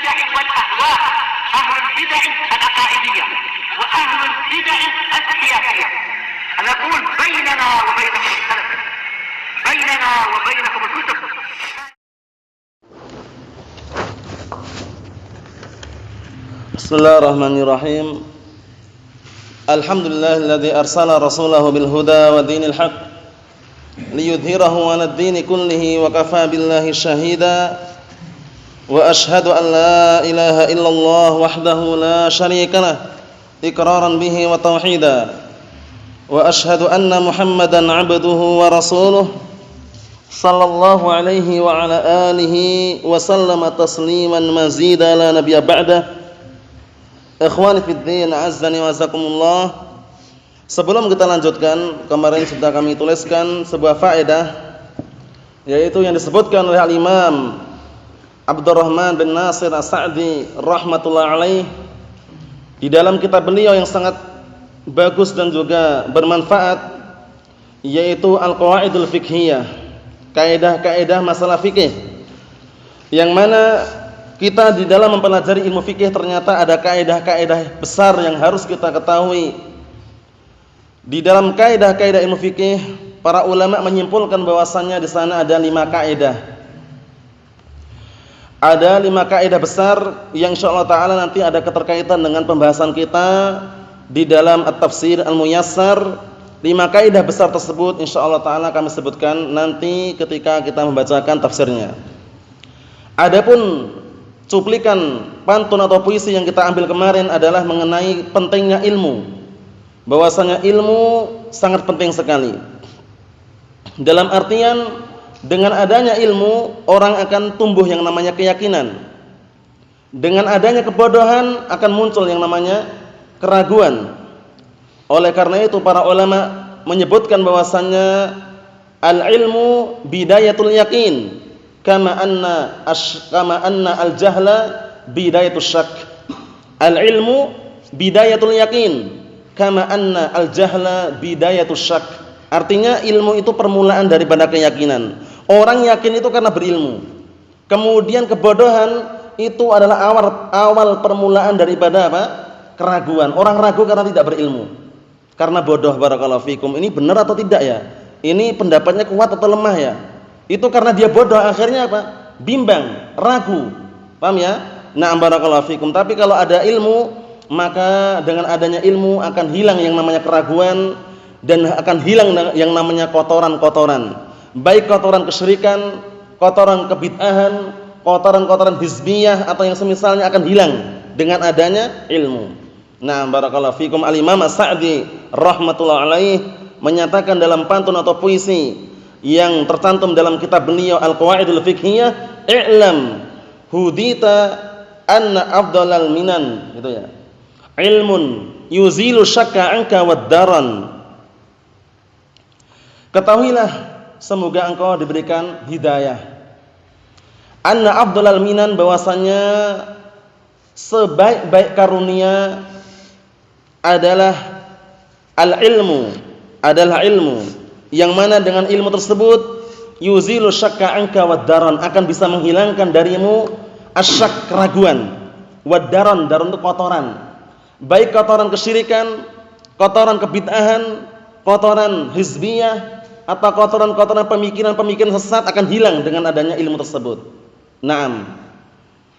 البدع والأهواء، أهل البدع العقائدية وأهل البدع السياسية. نقول بيننا وبينكم السلف، بيننا وبينكم الكتب. Bismillahirrahmanirrahim. Alhamdulillahilladzi arsala rasulahu bil huda wa dinil haq liyudhhirahu 'alad dini kullihi wa kafaa billahi shahida. Wa ashhadu an la ilaha illallah wahdahu la syarika lah iqraran bihi wa tauhida. Wa ashhadu anna Muhammadan 'abduhu wa rasuluh sallallahu alaihi wa ala alihi wa sallama tasliman mazida la nabiyya ba'dah. Ikhwani fid din, azzani wa azakumullah. Sebelum kita lanjutkan, kemarin sudah kami tuliskan sebuah faedah, yaitu yang disebutkan oleh Al-Imam Abdurrahman bin Nasir As-Sa'di rahmatullah alaih di dalam kitab beliau yang sangat bagus dan juga bermanfaat, yaitu Al-Qawaidul Fiqhiyah, kaidah-kaidah masalah fikih, yang mana kita di dalam mempelajari ilmu fikih ternyata ada kaidah-kaidah besar yang harus kita ketahui. Di dalam kaidah-kaidah ilmu fikih, para ulama menyimpulkan bahwasannya di sana ada 5 kaidah. Ada 5 kaidah besar yang insyaallah taala nanti ada keterkaitan dengan pembahasan kita di dalam At-Tafsir Al-Muyassar. 5 kaidah besar tersebut insyaallah taala kami sebutkan nanti ketika kita membacakan tafsirnya. Adapun cuplikan pantun atau puisi yang kita ambil kemarin adalah mengenai pentingnya ilmu. Bahwasanya ilmu sangat penting sekali. Dalam artian dengan adanya ilmu orang akan tumbuh yang namanya keyakinan. Dengan adanya kebodohan akan muncul yang namanya keraguan. Oleh karena itu para ulama menyebutkan bahwasanya al-ilmu bidayatul yakin. Kama anna al-jahla bidayatus syak. Al-ilmu bidayatul yakin, kama anna al-jahla bidayatus syak. Artinya ilmu itu permulaan daripada keyakinan. Orang yakin itu karena berilmu. Kemudian kebodohan itu adalah awal permulaan daripada apa? Keraguan. Orang ragu karena tidak berilmu. Karena bodoh, barakallahu fikum. Ini benar atau tidak ya? Ini pendapatnya kuat atau lemah ya? Itu karena dia bodoh, akhirnya apa? Bimbang, ragu. Paham ya? Na'am barakallahu fikum. Tapi kalau ada ilmu, maka dengan adanya ilmu akan hilang yang namanya keraguan dan akan hilang yang namanya kotoran-kotoran. Baik kotoran kesyirikan, kotoran kebid'ahan, kotoran-kotoran hizbiyah atau yang semisalnya akan hilang dengan adanya ilmu. Na'am barakallahu fikum. Al-Imam As-Sa'di rahmatullah alaih menyatakan dalam pantun atau puisi yang tercantum dalam kitab beliau Al-Qawaidul Fiqhiyah, i'lam hudita anna afdalal minan, gitu ya. Ilmun yuzilu syakka anka wad-daran. Ketahuilah, semoga engkau diberikan hidayah. Anna afdalal minan, bahwasanya sebaik-baik karunia adalah al-ilmu, adalah ilmu. Yang mana dengan ilmu tersebut yuzilu syakka anka wad-daran, akan bisa menghilangkan darimu asyak, keraguan, wad-daran, daran itu kotoran, baik kotoran kesyirikan, kotoran kebid'ahan, kotoran hizbiyah atau kotoran-kotoran pemikiran-pemikiran sesat akan hilang dengan adanya ilmu tersebut. Naam.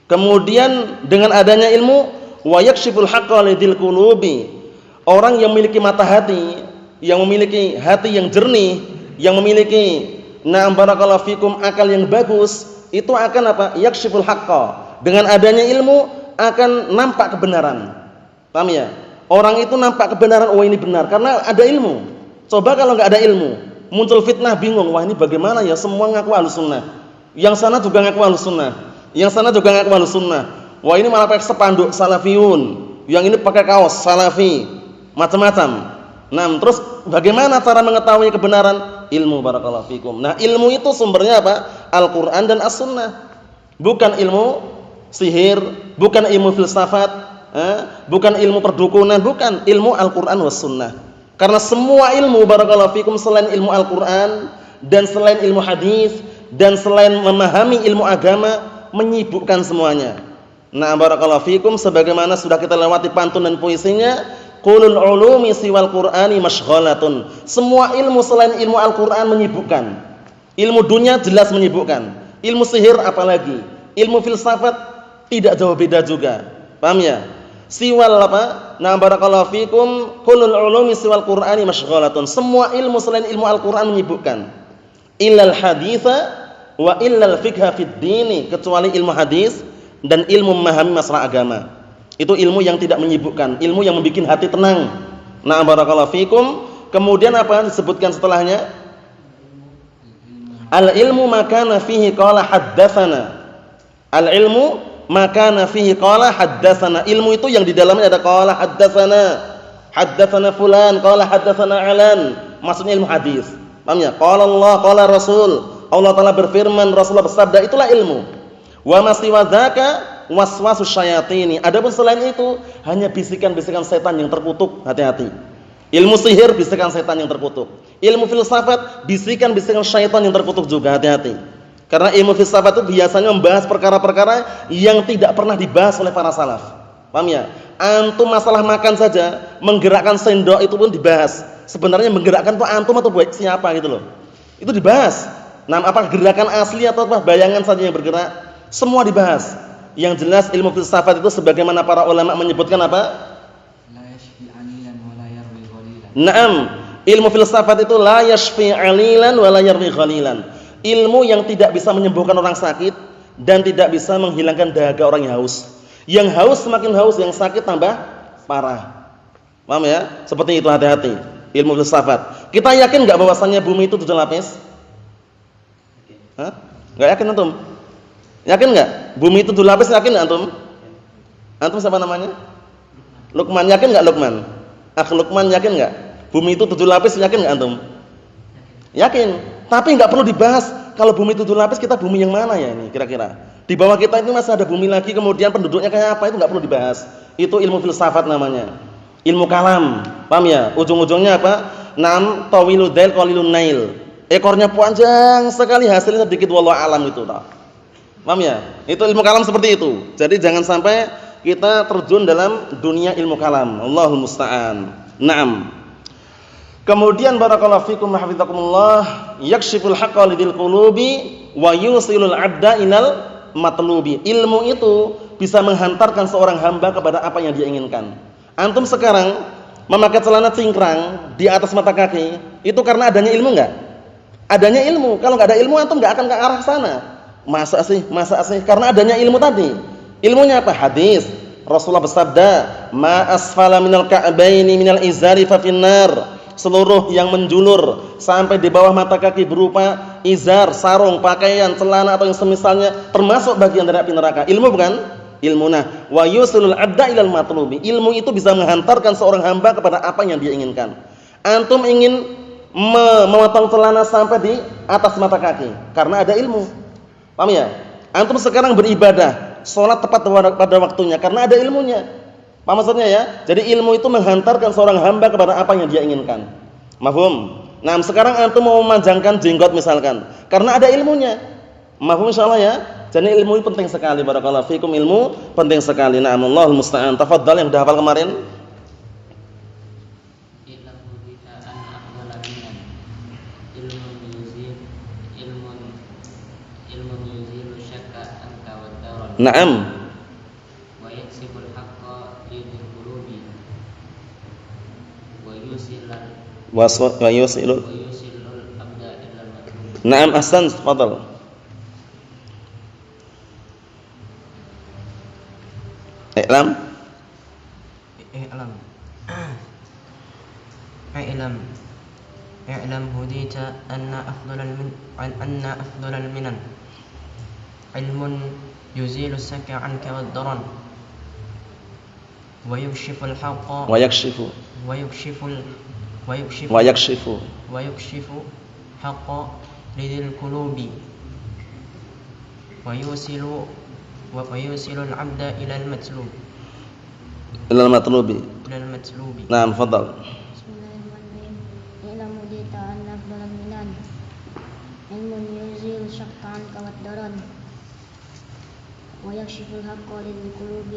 Kemudian dengan adanya ilmu wa yakshiful haqqa lidil qulubi, orang yang memiliki mata hati, yang memiliki hati yang jernih, yang memiliki na'am barakallahu fikum akal yang bagus, itu akan apa? Yakshiful haqqa. Dengan adanya ilmu akan nampak kebenaran. Paham ya? Orang itu nampak kebenaran, oh ini benar karena ada ilmu. Coba kalau enggak ada ilmu, muncul fitnah, bingung, wah ini bagaimana ya, semua ngaku Ahlussunnah. Yang sana juga ngaku Ahlussunnah. Yang sana juga ngaku Ahlussunnah. Wah ini malah pakai spanduk salafiyun, yang ini pakai kaos salafi, macam-macam. Nah, terus bagaimana cara mengetahui kebenaran? Ilmu, barakallahu fikum. Nah, ilmu itu sumbernya apa? Al-Quran dan As-Sunnah. Bukan ilmu sihir, bukan ilmu filsafat, bukan ilmu perdukunan, bukan ilmu Al-Quran was Sunnah. Karena semua ilmu, barakallahu fikum, selain ilmu Al-Quran dan selain ilmu hadis dan selain memahami ilmu agama, menyibukkan semuanya. Nah, barakallahu fikum, sebagaimana sudah kita lewati pantun dan puisinya, qulul ulumi siwal qur'ani masyghalatun. Semua ilmu selain ilmu Al-Qur'an menyibukkan. Ilmu dunia jelas menyibukkan. Ilmu sihir apalagi? Ilmu filsafat tidak jauh beda juga. Paham ya? Siwal apa? Nah, barakallahu fikum, qulul ulumi siwal qur'ani masyghalatun. Semua ilmu selain ilmu Al-Qur'an menyibukkan. Illal haditsa wa illal fiqha fid dini, kecuali ilmu hadis dan ilmu memahami masalah agama. Itu ilmu yang tidak menyibukkan, ilmu yang membuat hati tenang. Nah, barakallahu fikum. Kemudian apa disebutkan setelahnya? Al-ilmu makana fihi qala haddatsana. Al-ilmu makana fihi qala haddatsana. Ilmu itu yang di dalamnya ada qala haddatsana. Haddatsana fulan, qala haddatsana alan. Maksudnya ilmu hadis. Paham ya? Qala Allah, qala Rasul. Allah Taala berfirman, Rasulullah bersabda, itulah ilmu. Wa masiwa dzaka waswasus syayatini. Adapun selain itu hanya bisikan-bisikan setan yang terkutuk, hati-hati. Ilmu sihir bisikan setan yang terkutuk. Ilmu filsafat bisikan-bisikan syaitan yang terkutuk juga, hati-hati. Karena ilmu filsafat itu biasanya membahas perkara-perkara yang tidak pernah dibahas oleh para salaf. Paham ya? Antum masalah makan saja, menggerakkan sendok itu pun dibahas. Sebenarnya menggerakkan itu antum atau buat siapa gitu loh. Itu dibahas. Nah, apakah gerakan asli atau apa bayangan saja yang bergerak? Semua dibahas. Yang jelas ilmu filsafat itu sebagaimana para ulama menyebutkan apa? La yashfi 'alilan wa la yarwi ghalilan. Naam, ilmu filsafat itu la yashfi 'alilan wa la yarwi ghalilan. Ilmu yang tidak bisa menyembuhkan orang sakit dan tidak bisa menghilangkan dahaga orang yang haus. Yang haus semakin haus, yang sakit tambah parah. Paham ya? Seperti itu, hati-hati. Ilmu filsafat. Kita yakin enggak bahwasannya bumi itu 7 lapis? Hah? Enggak yakin antum? Yakin enggak? Bumi itu 7 lapis, yakin enggak antum? Antum siapa namanya? Luqman, yakin enggak Luqman? Luqman yakin enggak? Bumi itu 7 lapis, yakin enggak antum? Yakin. Tapi enggak perlu dibahas kalau bumi 7 lapis kita bumi yang mana ya ini kira-kira? Di bawah kita ini masih ada bumi lagi, kemudian penduduknya kayak apa, itu enggak perlu dibahas. Itu ilmu filsafat namanya. Ilmu kalam. Paham ya? Ujung-ujungnya apa? Nam tawilud dail qalilun nail. Ekornya panjang sekali, hasilnya sedikit, wallahu alam itu tak. Paham ya? Itu ilmu kalam seperti itu. Jadi jangan sampai kita terjun dalam dunia ilmu kalam. Allahul musta'an. Naam. Kemudian barakallahu fikum hafizakumullah, yakshiful haqqa lidil qulubi wa yusilul 'abda ilal matlubi. Ilmu itu bisa menghantarkan seorang hamba kepada apa yang dia inginkan. Antum sekarang memakai celana cingkrang di atas mata kaki, itu karena adanya ilmu enggak? Adanya ilmu. Kalau enggak ada ilmu antum enggak akan ke arah sana. Masa sih? Karena adanya ilmu tadi. Ilmunya apa? Hadis. Rasulullah bersabda, "Ma asfala minal ka'baini minal izari fa finnar." Seluruh yang menjulur sampai di bawah mata kaki berupa izar, sarung, pakaian, celana atau yang semisalnya termasuk bagian dari api neraka. Ilmu bukan? Ilmu. Nah, wa yusilul 'abda ilal matlubi. Ilmu itu bisa menghantarkan seorang hamba kepada apa yang dia inginkan. Antum ingin memotong celana sampai di atas mata kaki karena ada ilmu. Paham ya? Antum sekarang beribadah, sholat tepat pada waktunya karena ada ilmunya. Paham maksudnya ya? Jadi ilmu itu menghantarkan seorang hamba kepada apa yang dia inginkan. Mafhum? Nah, sekarang antum mau memanjangkan jenggot misalkan karena ada ilmunya. Mafhum insyaallah ya? Jadi ilmu itu penting sekali, barakallahu fikum, ilmu penting sekali. Na'am, Allahul musta'an. Tafadhal yang sudah hafal kemarin. Naam. Wa yaksibul haqqa lidil qulubi wa yusilul 'abda ilal matlubi. Naam, ahsan, tafadhal. I'lam. I'lam hudita anna afdalal minan ilmun yuzilu saka 'anka wad-daran wa yukshiful haqqa Wa yakshifu haqqa lidil qulubi wa yusilul 'abda ilal matlubi. Naam, tafadhal. Bismillahirrahmanirrahim. I'lam hudita anna afdalal minan ilmun yuzilu syakka 'anka wad-daran ويكشف الحق للقلوب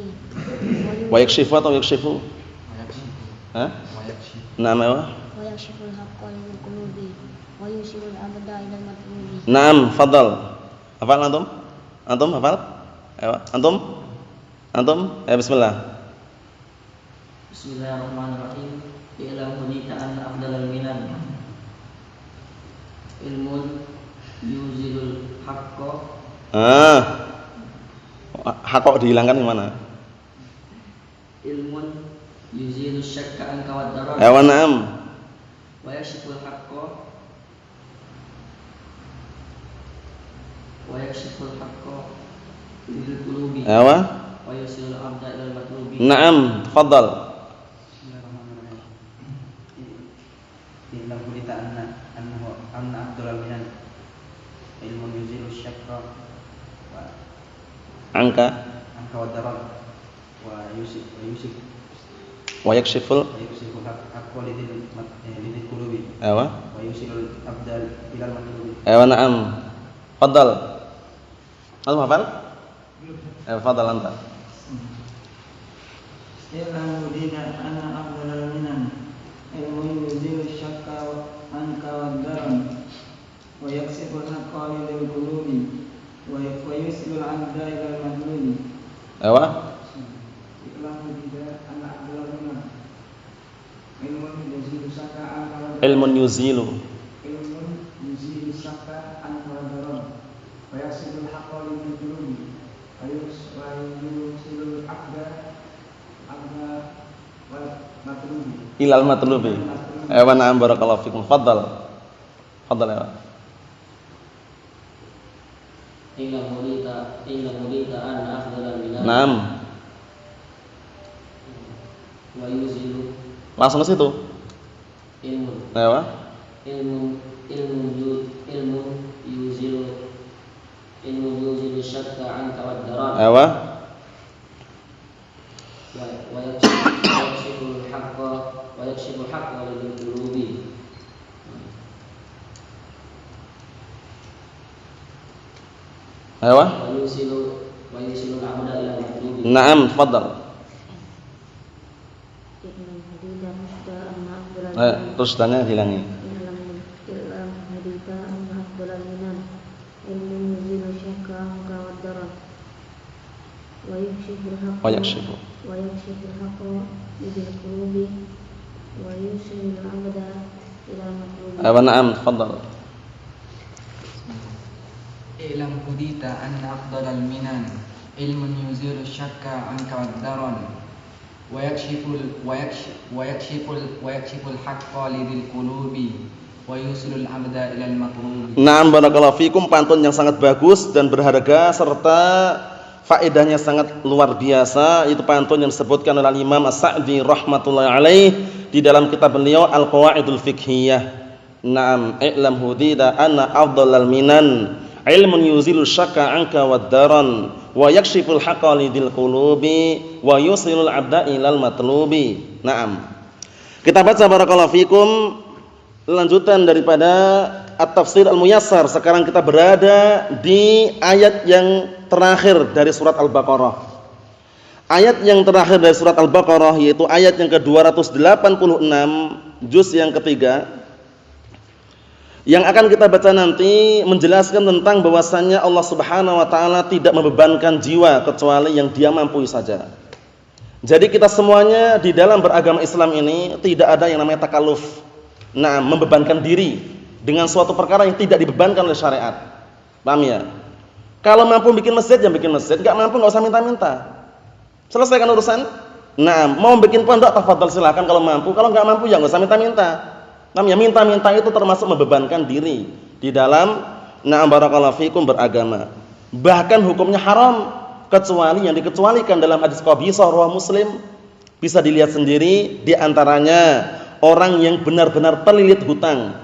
Wayakshifu atau yakshifu? ويكشف Hah? ويكشف Naam ya. ويكشف الحق للقلوب ويوصل العبد إلى المطلوب. Naam, fadal. Hafal antum? Antum hafal? Ayo, antum? Antum? Ya bismillah. Bismillahirrahmanirrahim. I'lam hunita anna afdalal minan ilmun yuzilul haqqa. Hakok dihilangkan di mana? Ilmun yuzilul syakka an kawaddaran Ayo, naam. wa yakshiful haqqa lil qulubi Ayo. wa yusilul abda ilal matlubi. Naam, tafadhal. Bismillahirrahmanirrahim. Illa qulita anna afdalal minan ilmun yuzilu syakra wa Angka wa darar wa yusif wayakshiful. yusifu haqqa lidil qulubi Ayo. wa yusilul abdal ilal matlubi. Ayo, naam. Fadhal. Antum hafal? Ayo, fadhal anta. I'lam hudina anna afdalal minan ilmun yuzilu syakka anka wad-daran wa yaksiful haqqa lil qulubi wa yusilul 'abda ila al-madlubi. Ayo. I'lam hudina anna afdalal minan ilmun yuzilu syakka anka wad-daran Ilmun yuzilu. wa yaksiful haqqa lil qulubi wa yusilul 'abda wal madlubi. Ilal matlubi. Ayo, na'am, barakallahu fikum. Fadhal. Fadhal ya. I'lam hunita anna afdalal minan Naam. wa yuzilu Langsung ke situ. ilmun Ayo. yuzilu syakka an kawaddaran Ayo. wa yakshiful haqqa lil qulubi Ayo. wa yusilul abda ila matlubi. Naam, tafadhal. I'lam hudita anna afdalal Ayo, terus tanya hilangi. I'lam hudita anna afdalal minan ilmun yuzilu syakka anka wad-darar wa yakshiful haqqa Wayakshifu. lil qulubi wa yusilul 'abda ila al-matlubi. Ayo, naam, tafadhal. I'lam hudita anna afdalal minan ilmun yuzilu syakka anka wad-daran wa yakshiful haqqa lidil qulubi wa yusilul abda ilal matlubi. Naam, barakallahu fikum. Pantun yang sangat bagus dan berharga serta faedahnya sangat luar biasa. Itu pantun yang disebutkan oleh Imam As-Sa'di rahmatullahi alaih di dalam kitab beliau Al-Qawaidul Fiqhiyah. Naam, i'lam hudida anna afdalal minan ilmun yuzilu syakka anka wad-daran wa yakshiful haqqa lidil qulubi wa yusilul abda ilal matlubi. Naam. Kita baca barakallahu fikum lanjutan daripada At-Tafsir Al-Muyassar. Sekarang kita berada di ayat yang terakhir dari surat Al-Baqarah. Ayat yang terakhir dari surat Al-Baqarah yaitu ayat yang ke-286 juz yang ketiga. Yang akan kita baca nanti menjelaskan tentang bahwasannya Allah Subhanahu wa taala tidak membebankan jiwa kecuali yang Dia mampu saja. Jadi kita semuanya di dalam beragama Islam ini tidak ada yang namanya takalluf. Nah, membebankan diri dengan suatu perkara yang tidak dibebankan oleh syariat. Paham ya? Kalau mampu bikin masjid ya bikin masjid, enggak mampu enggak usah minta-minta. Selesaikan urusan. Nah, mau bikin pondok tafadhol silakan kalau mampu, kalau enggak mampu ya enggak usah minta-minta. Namanya minta-minta itu termasuk membebankan diri di dalam barakallahu fikum beragama. Bahkan hukumnya haram kecuali yang dikecualikan dalam hadis Qabisah riwayat Muslim. Bisa dilihat sendiri di antaranya orang yang benar-benar terlilit hutang,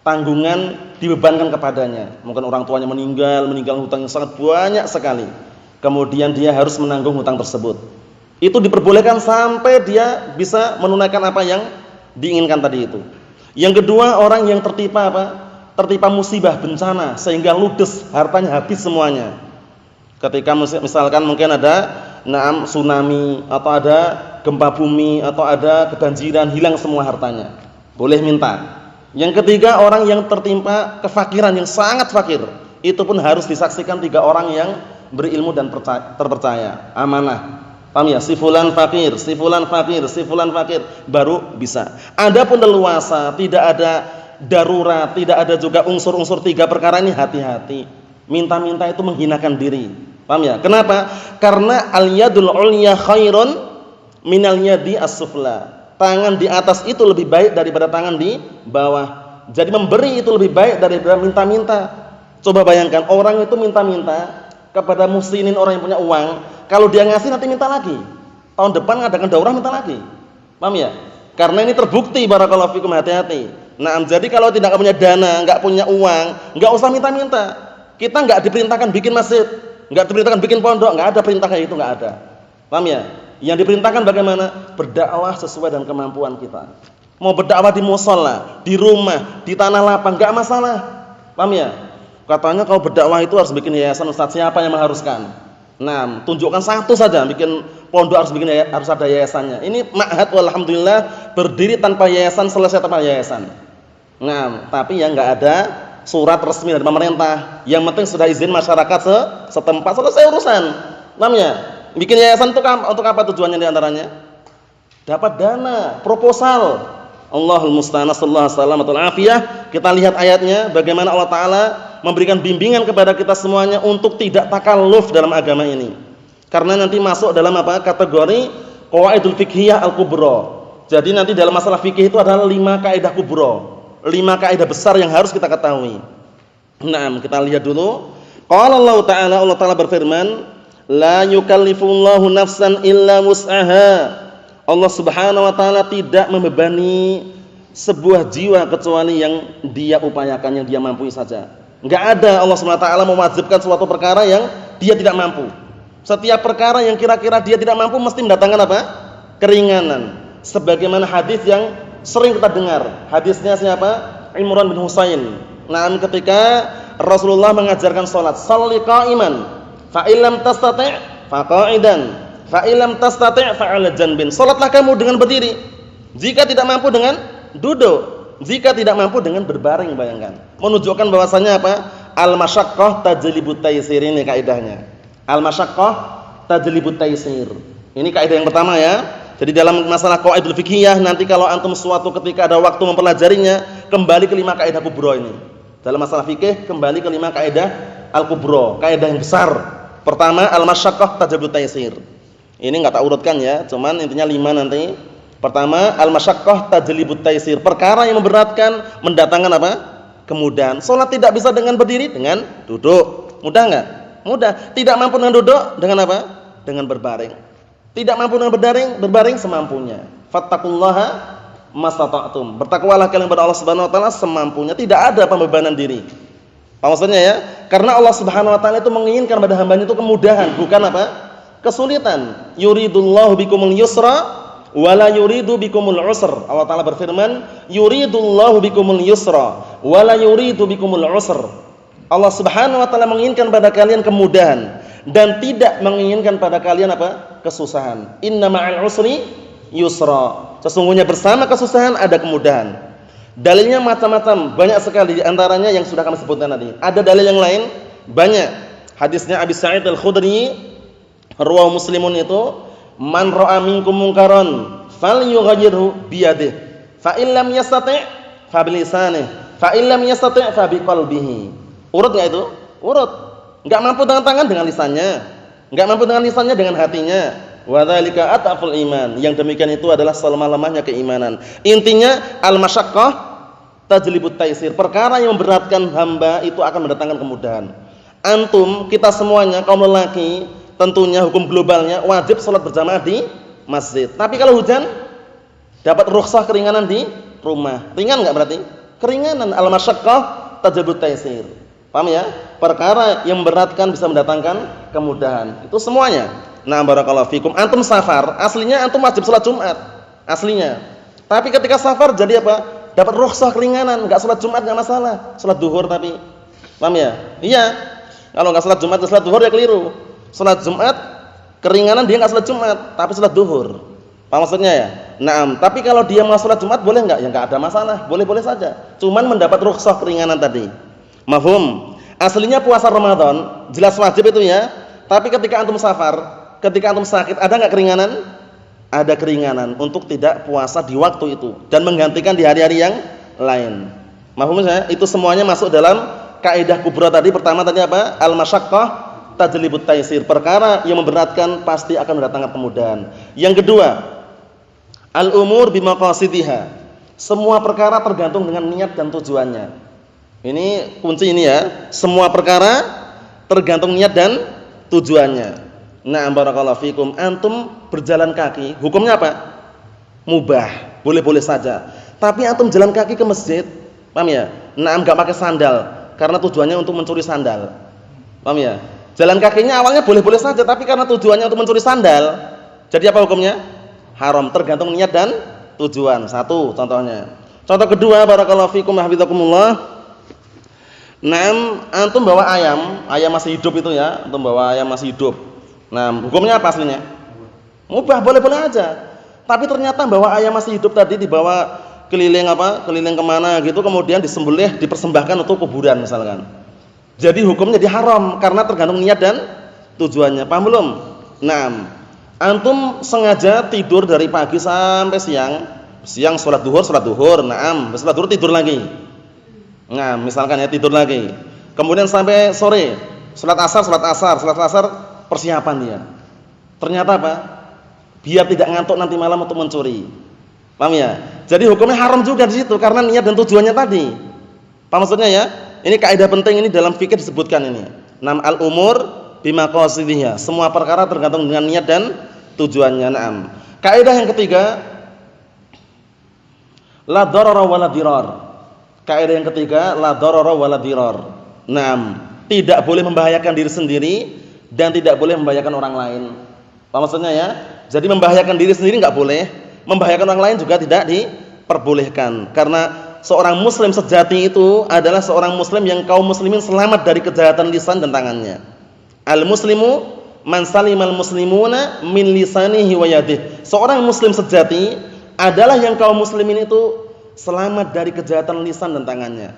tanggungan dibebankan kepadanya. Mungkin orang tuanya meninggal hutang yang sangat banyak sekali. Kemudian dia harus menanggung hutang tersebut. Itu diperbolehkan sampai dia bisa menunaikan apa yang diinginkan tadi itu. Yang kedua, orang yang tertimpa musibah bencana sehingga ludes hartanya habis semuanya. Ketika misalkan mungkin ada tsunami atau ada gempa bumi atau ada kebanjiran, hilang semua hartanya, boleh minta. Yang ketiga, orang yang tertimpa kefakiran yang sangat fakir, itu pun harus disaksikan 3 orang yang berilmu dan terpercaya, amanah. Paham ya? Si fulan fakir, si fulan fakir, si fulan fakir, baru bisa. Adapun leluasa, tidak ada darurat, tidak ada juga unsur-unsur 3 perkara ini, hati-hati. Minta-minta itu menghinakan diri. Paham ya? Kenapa? Karena al-yadul ulya khairun minal yadi as-sufla. Tangan di atas itu lebih baik daripada tangan di bawah. Jadi memberi itu lebih baik daripada minta-minta. Coba bayangkan orang itu minta-minta kepada muslimin, orang yang punya uang, kalau dia ngasih nanti minta lagi. Tahun depan ngadakan daurah minta lagi. Paham ya? Karena ini terbukti, barakallahu fikum, hati-hati. Nah, jadi kalau tidak punya dana, enggak punya uang, enggak usah minta-minta. Kita enggak diperintahkan bikin masjid, enggak diperintahkan bikin pondok, enggak ada perintah kayak itu, enggak ada. Paham ya? Yang diperintahkan bagaimana? Berdakwah sesuai dengan kemampuan kita. Mau berdakwah di mushola, di rumah, di tanah lapang, enggak masalah. Paham ya? Katanya kalau berdakwah itu harus bikin yayasan, Ustaz, siapa yang mengharuskan? Nah, tunjukkan satu saja, bikin pondok harus ada yayasannya. Ini ma'had walhamdulillah berdiri tanpa yayasan, selesai tanpa yayasan. Nah, tapi yang enggak ada surat resmi dari pemerintah. Yang penting sudah izin masyarakat setempat, selesai urusan. Paham ya? Bikin yayasan itu untuk apa tujuannya di antaranya? Dapat dana, proposal. Allahul musta'an, sallallahu alaihi afiyah. Kita lihat ayatnya, bagaimana Allah Ta'ala memberikan bimbingan kepada kita semuanya untuk tidak takalluf dalam agama ini. Karena nanti masuk dalam apa? Kategori qawaidul fiqhiyah al-kubra. Jadi nanti dalam masalah fikih itu adalah 5 kaidah kubra, 5 kaidah besar yang harus kita ketahui. Nah, kita lihat dulu. Qala Allah Ta'ala berfirman, la yukallifullahu nafsan illa wus'aha. Allah Subhanahu wa taala tidak membebani sebuah jiwa kecuali yang dia upayakan, yang dia mampu saja. Enggak ada Allah Subhanahu wa taala mewajibkan suatu perkara yang dia tidak mampu. Setiap perkara yang kira-kira dia tidak mampu mesti mendatangkan apa? Keringanan. Sebagaimana hadis yang sering kita dengar. Hadisnya siapa? Imran bin Husain. Nah, ketika Rasulullah mengajarkan salat, shalli qa'iman, fa illam tastati' fa qa'idan, fa illam tastati' fa 'ala janbin. Salatlah kamu dengan berdiri. Jika tidak mampu dengan duduk. Jika tidak mampu dengan berbaring, bayangkan. Menunjukkan bahwasanya apa? Al-masyaqqah tajlibut taysir, ini kaidahnya. Al-masyaqqah tajlibut taysir. Ini kaidah yang pertama ya. Jadi dalam masalah qawaidul fiqhiyah nanti kalau antum suatu ketika ada waktu mempelajarinya, kembali ke 5 kaidah kubra ini. Dalam masalah fikih kembali ke 5 kaidah al-kubra, kaidah yang besar. Pertama, al-masyaqqah tajlibut taysir. Ini enggak tak urutkan ya, cuman intinya 5 nanti. Pertama, al-masyaqqah tajlibut taysir. Perkara yang memberatkan mendatangkan apa? Kemudahan. Salat tidak bisa dengan berdiri, dengan duduk. Mudah enggak? Mudah. Tidak mampu dengan duduk, dengan apa? Dengan berbaring. Tidak mampu dengan berbaring semampunya. Fattaqullaha mastata'tum. Bertakwalah kalian kepada Allah Subhanahu wa taala semampunya, tidak ada pembebanan diri. Apa maksudnya ya? Karena Allah Subhanahu wa taala itu menginginkan pada hambanya itu kemudahan, bukan apa? Kesulitan. Yuridullahu bikumul yusra wala yuridu bikumul usr. Allah Ta'ala berfirman, yuridullahu bikumul yusra wala yuridu bikumul usr. Allah Subhanahu wa taala menginginkan pada kalian kemudahan dan tidak menginginkan pada kalian apa? Kesusahan. Inna ma'al usri yusra. Sesungguhnya bersama kesusahan ada kemudahan. Dalilnya macam-macam, banyak sekali, di antaranya yang sudah kami sebutkan tadi. Ada dalil yang lain banyak. Hadisnya Abi Sa'id Al-Khudri, riwayat Muslimun itu, man ra'a minkum munkaran falyughayyirhu biyadihi fa illam yastati' fa bilisanihi fa illam yastati' fa biqalbihi. Urut enggak itu? Urut. Enggak mampu dengan tangan, dengan lisannya. Enggak mampu dengan lisannya, dengan hatinya. Wa dzalika ataful iman. Yang demikian itu adalah selemah-lemahnya keimanan. Intinya al-masyaqqah tajlibut taysir. Perkara yang memberatkan hamba itu akan mendatangkan kemudahan. Antum, kita semuanya kaum lelaki, tentunya hukum globalnya wajib sholat berjamaah di masjid. Tapi kalau hujan dapat rukhsah keringanan di rumah. Ringan enggak berarti? Keringanan. Al-masyaqqah tajlibut taysir. Paham ya? Perkara yang memberatkan bisa mendatangkan kemudahan. Itu semuanya. Nah, barakallahu fikum. Antum safar, aslinya antum wajib salat Jumat. Aslinya. Tapi ketika safar jadi apa? Dapat rukhsah keringanan, enggak salat Jumat enggak masalah. Salat duhur tapi. Paham ya? Iya. Kalau enggak salat Jumat, salat duhur ya keliru. Salat Jumat keringanan dia enggak salat Jumat, tapi salat duhur. Paham maksudnya ya? Naam, tapi kalau dia mau salat Jumat boleh enggak? Ya enggak ada masalah, boleh-boleh saja. Cuman mendapat rukhsah keringanan tadi. Mafhum? Aslinya puasa Ramadan jelas wajib itu ya. Tapi ketika antum safar, ketika antum sakit, ada enggak keringanan? Ada keringanan untuk tidak puasa di waktu itu dan menggantikan di hari-hari yang lain. Mafhum ya? Itu semuanya masuk dalam kaidah kubra tadi. Pertama tadi apa? Al-masyaqqah tajlibut taisir. Perkara yang memberatkan pasti akan mendatangkan kemudahan. Yang kedua, al-umur bimaqasidiha. Semua perkara tergantung dengan niat dan tujuannya. Ini kunci ini ya. Semua perkara tergantung niat dan tujuannya. Nah, barakallahu fikum. Antum berjalan kaki, hukumnya apa? Mubah, boleh-boleh saja. Tapi antum jalan kaki ke masjid, paham ya? Nah, enggak pakai sandal karena tujuannya untuk mencuri sandal. Paham ya? Jalan kakinya awalnya boleh-boleh saja, tapi karena tujuannya untuk mencuri sandal, jadi apa hukumnya? Haram, tergantung niat dan tujuan. Satu contohnya. Contoh kedua, barakallahu fikum hafizakumullah. Antum bawa ayam masih hidup itu ya, antum bawa ayam masih hidup. Nah, hukumnya apa aslinya? Mubah, boleh-boleh aja. Tapi ternyata bawa ayam masih hidup tadi dibawa keliling keliling kemana gitu, kemudian disembelih, dipersembahkan untuk kuburan misalkan. Jadi hukumnya jadi haram karena tergantung niat dan tujuannya. Paham belum? Nah, antum sengaja tidur dari pagi sampai siang sholat duhur, naam, sholat duhur tidur lagi. Nah, misalkan ya tidur lagi. Kemudian sampai sore, sholat asar persiapan dia. Ternyata apa? Biar tidak ngantuk nanti malam untuk mencuri. Paham ya? Jadi hukumnya haram juga di situ karena niat dan tujuannya tadi. Paham maksudnya ya? Ini kaidah penting ini dalam fikih disebutkan ini. Nam al-umur bimaqasidiha. Semua perkara tergantung dengan niat dan tujuannya. Naam. Kaidah yang ketiga, la darara wala dirar. Kaidah yang ketiga, la darara wala dirar. Naam, tidak boleh membahayakan diri sendiri dan tidak boleh membahayakan orang lain. Apa maksudnya ya? Jadi membahayakan diri sendiri enggak boleh, membahayakan orang lain juga tidak diperbolehkan. Karena seorang muslim sejati itu adalah seorang muslim yang kaum muslimin selamat dari kejahatan lisan dan tangannya. Al-muslimu man salimal muslimuna min lisanihi wa yadihi. Seorang muslim sejati adalah yang kaum muslimin itu selamat dari kejahatan lisan dan tangannya.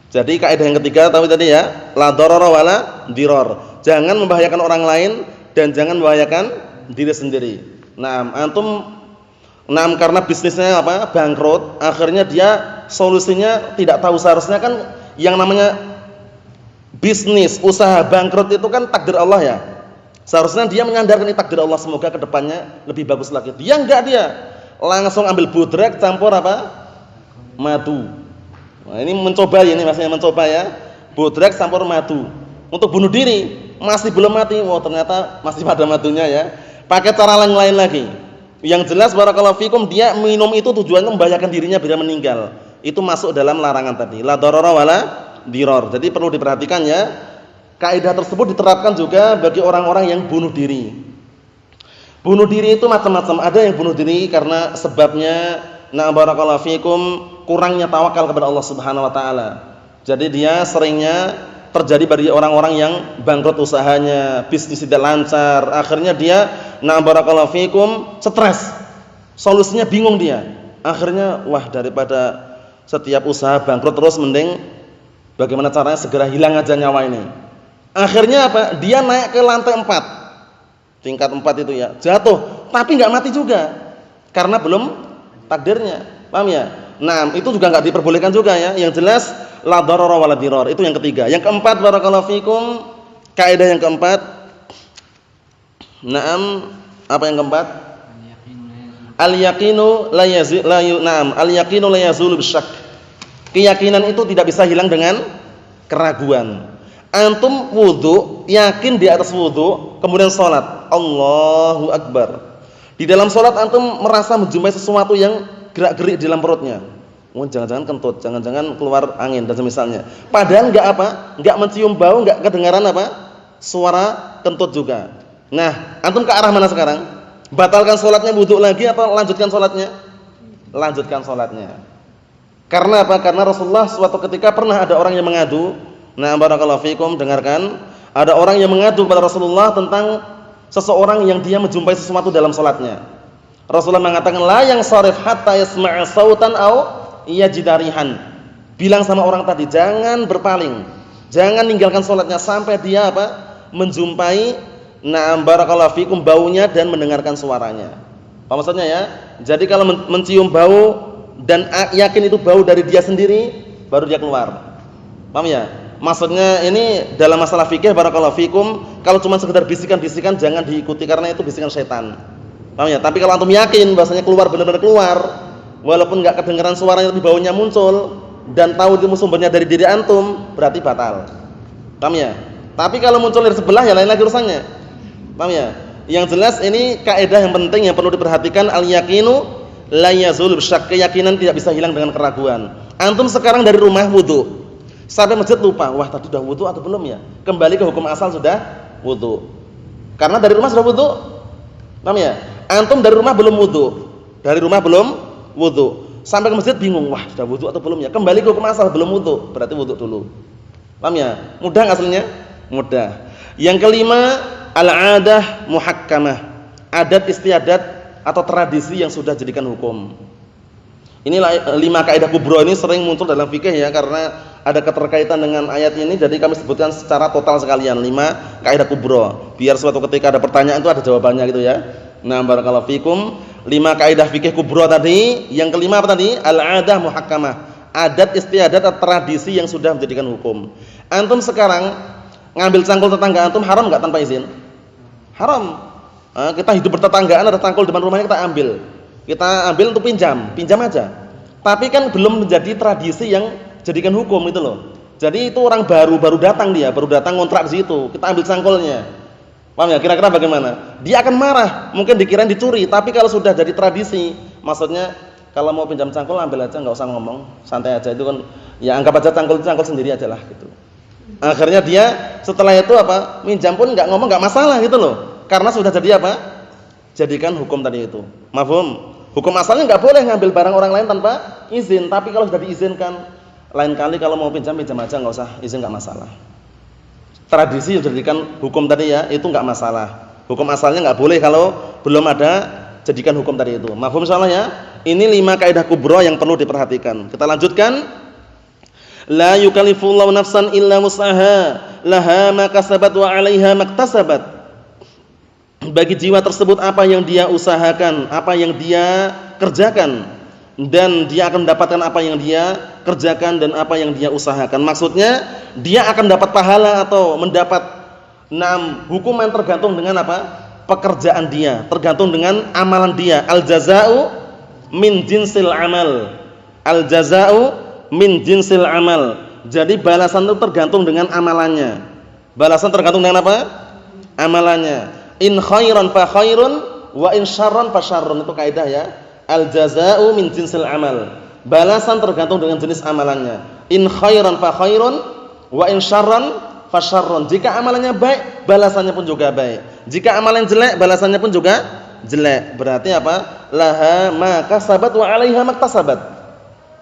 Jadi kaidah yang ketiga tahu tadi ya, la darara wala dirar. Jangan membahayakan orang lain dan jangan membahayakan diri sendiri. Nah, antum karena bisnisnya bangkrut, akhirnya dia solusinya tidak tahu. Seharusnya kan yang namanya bisnis, usaha bangkrut itu kan takdir Allah ya. Seharusnya dia menyandarkan takdir Allah, semoga kedepannya lebih bagus lagi. Dia langsung ambil budrek campur madu. Nah, ini mencoba ini maksudnya mencoba ya. Budrek campur madu untuk bunuh diri. Masih belum mati. Oh, ternyata masih pada madunya ya. Pakai cara lain lagi. Yang jelas barakallahu fikum dia minum itu tujuannya membahayakan dirinya bila meninggal. Itu masuk dalam larangan tadi. La darara wala dirar. Jadi perlu diperhatikan ya. Kaidah tersebut diterapkan juga bagi orang-orang yang bunuh diri. Bunuh diri itu macam-macam. Ada yang bunuh diri karena sebabnya barakallahu fikum kurangnya tawakal kepada Allah Subhanahu wa taala. Jadi dia seringnya terjadi bagi orang-orang yang bangkrut usahanya, bisnis tidak lancar, akhirnya dia barakallahu fikum stres. Solusinya bingung dia. Akhirnya daripada setiap usaha bangkrut terus mending bagaimana caranya segera hilang aja nyawa ini. Akhirnya dia naik ke lantai 4. Tingkat 4 itu ya, jatuh, tapi enggak mati juga. Karena belum takdirnya. Paham ya? Nah, itu juga enggak diperbolehkan juga ya. Yang jelas la darara wala dirar. Itu yang ketiga. Yang keempat barakallahu fikum, kaidah yang keempat. Apa yang keempat? Al-yaqinu la yazulu bisyak. Keyakinan itu tidak bisa hilang dengan keraguan. Antum wudu, yakin di atas wudu, kemudian salat, Allahu Akbar. Di dalam salat antum merasa menjumpai sesuatu yang gerak-gerik di dalam perutnya. Jangan-jangan kentut, jangan-jangan keluar angin dan semisalnya. Padahal enggak mencium bau, enggak kedengaran suara kentut juga. Nah, antum ke arah mana sekarang? Batalkan salatnya, wudu lagi atau lanjutkan salatnya? Lanjutkan salatnya. Karena apa? Karena Rasulullah suatu ketika pernah ada orang yang mengadu. Barakallahu fikum, dengarkan. Ada orang yang mengadu kepada Rasulullah tentang seseorang yang dia menjumpai sesuatu dalam salatnya. Rasulullah mengatakan la yang sarif hatta yasma'a sautan aw yajidarihan. Bilang sama orang tadi jangan berpaling, jangan ninggalkan salatnya sampai dia menjumpai na'am barakallahu fikum baunya dan mendengarkan suaranya. Apa maksudnya ya? Jadi kalau mencium bau dan yakin itu bau dari dia sendiri, baru dia keluar. Paham ya? Maksudnya ini dalam masalah fikih barakallahu fikum, kalau cuma sekedar bisikan-bisikan jangan diikuti karena itu bisikan setan. Paham ya? Tapi kalau antum yakin bahasanya keluar benar-benar keluar, walaupun enggak kedengaran suaranya tapi baunya muncul dan tahu itu sumbernya dari diri antum, berarti batal. Paham ya? Tapi kalau muncul dari sebelah ya lain lagi urusannya. Paham ya? Yang jelas ini kaidah yang penting yang perlu diperhatikan, al-yaqinu la yazul bisyak, keyakinan tidak bisa hilang dengan keraguan. Antum sekarang dari rumah wudu, sampai masjid lupa, wah tadi sudah wudu atau belum ya? Kembali ke hukum asal sudah wudu. Karena dari rumah sudah wudu. Paham ya? Antum dari rumah belum wudu. Dari rumah belum wudu. Sampai ke masjid bingung, wah sudah wudu atau belum ya? Kembali ke hukum asal, belum wudu, berarti wudu dulu. Paham ya? Mudah enggak aslinya? Mudah. Yang kelima, al-'adah muhakkamah. Adat istiadat atau tradisi yang sudah jadikan hukum. Inilah 5 kaidah kubra ini sering muncul dalam fikih ya, karena ada keterkaitan dengan ayat ini, jadi kami sebutkan secara total sekalian 5 kaidah kubra. Biar suatu ketika ada pertanyaan itu ada jawabannya gitu ya. Nah, barakallahu fikum, 5 kaidah fikih kubra tadi. Yang kelima apa tadi? Al-'adah muhakkamah. Adat istiadat atau tradisi yang sudah menjadikan hukum. Antum sekarang ngambil cangkul tetangga antum haram enggak tanpa izin? Haram. Kita hidup bertetanggaan, ada cangkul depan rumahnya kita ambil. Kita ambil untuk pinjam aja. Tapi kan belum menjadi tradisi yang jadikan hukum itu loh. Jadi itu orang baru datang dia, baru datang ngontrak di situ. Kita ambil cangkulnya. Paham ya? Kira-kira bagaimana? Dia akan marah, mungkin dikirain dicuri, tapi kalau sudah jadi tradisi, maksudnya kalau mau pinjam cangkul ambil aja, enggak usah ngomong, santai aja itu kan. Ya anggap aja cangkul sendiri aja lah gitu. Akhirnya dia setelah itu minjam pun enggak ngomong, enggak masalah gitu loh. Karena sudah jadi jadikan hukum tadi itu. Mafhum? Hukum asalnya enggak boleh ngambil barang orang lain tanpa izin, tapi kalau sudah diizinkan, lain kali kalau mau pinjam aja, enggak usah izin, enggak masalah. Tradisi yang dijadikan hukum tadi ya, itu enggak masalah. Hukum asalnya enggak boleh kalau belum ada jadikan hukum tadi itu. Mafhum insyaallah ya? Ini 5 kaidah kubra yang perlu diperhatikan. Kita lanjutkan. La yukallifullahu nafsan illa wus'aha, laha ma kasabat wa 'alaiha maktasabat. Bagi jiwa tersebut apa yang dia usahakan, apa yang dia kerjakan, dan dia akan mendapatkan apa yang dia kerjakan dan apa yang dia usahakan. Maksudnya dia akan dapat pahala atau mendapat hukuman tergantung dengan pekerjaan dia, tergantung dengan amalan dia. Al-jaza'u min jinsil amal. Al-jaza'u min jinsil amal. Jadi balasan itu tergantung dengan amalannya. Balasan tergantung dengan apa? Amalannya. In khairan fa khairun wa in syarran fa syarrun, itu kaidah ya. Al jazaa'u min jinsil amal. Balasan tergantung dengan jenis amalannya. In khairan fa khairun wa in syarran fa syarrun. Jika amalannya baik, balasannya pun juga baik. Jika amalan jelek, balasannya pun juga jelek. Berarti apa? Laha ma kasabat wa 'alaiha maktasabat.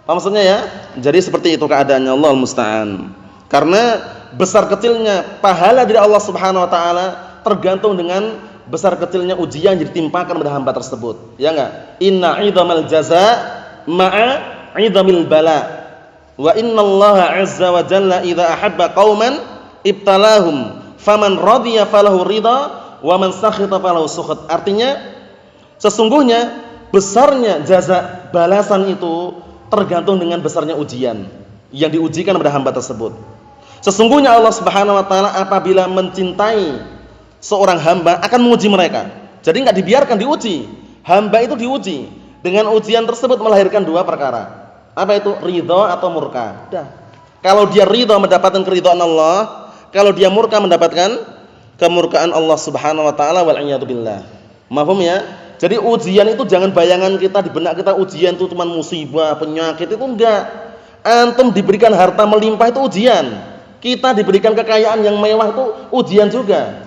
Apa maksudnya ya? Jadi seperti itu keadaannya, Allahul musta'an. Karena besar kecilnya pahala dari Allah Subhanahu wa taala tergantung dengan besar kecilnya ujian yang ditimpakan pada hamba tersebut. Ya enggak? Inna 'idhamal jazaa ma'a 'idhamil bala. Wa innallaha 'azza wa jalla idza ahabba qauman ibtalahum faman radiya falahu ridha wa man sakhita falahu sukhat. Artinya sesungguhnya besarnya jaza, balasan itu tergantung dengan besarnya ujian yang diujikan pada hamba tersebut. Sesungguhnya Allah Subhanahu wa taala apabila mencintai seorang hamba akan menguji mereka. Jadi enggak dibiarkan diuji. Hamba itu diuji. Dengan ujian tersebut melahirkan 2 perkara. Apa itu? Ridha atau murka. Dah. Kalau dia ridha mendapatkan keridhaan Allah, kalau dia murka mendapatkan kemurkaan Allah Subhanahu wa taala wal a'yadu billah. Mafhum ya? Jadi ujian itu jangan bayangan kita di benak kita ujian itu cuma musibah, penyakit, itu enggak. Antum diberikan harta melimpah itu ujian. Kita diberikan kekayaan yang mewah itu ujian juga.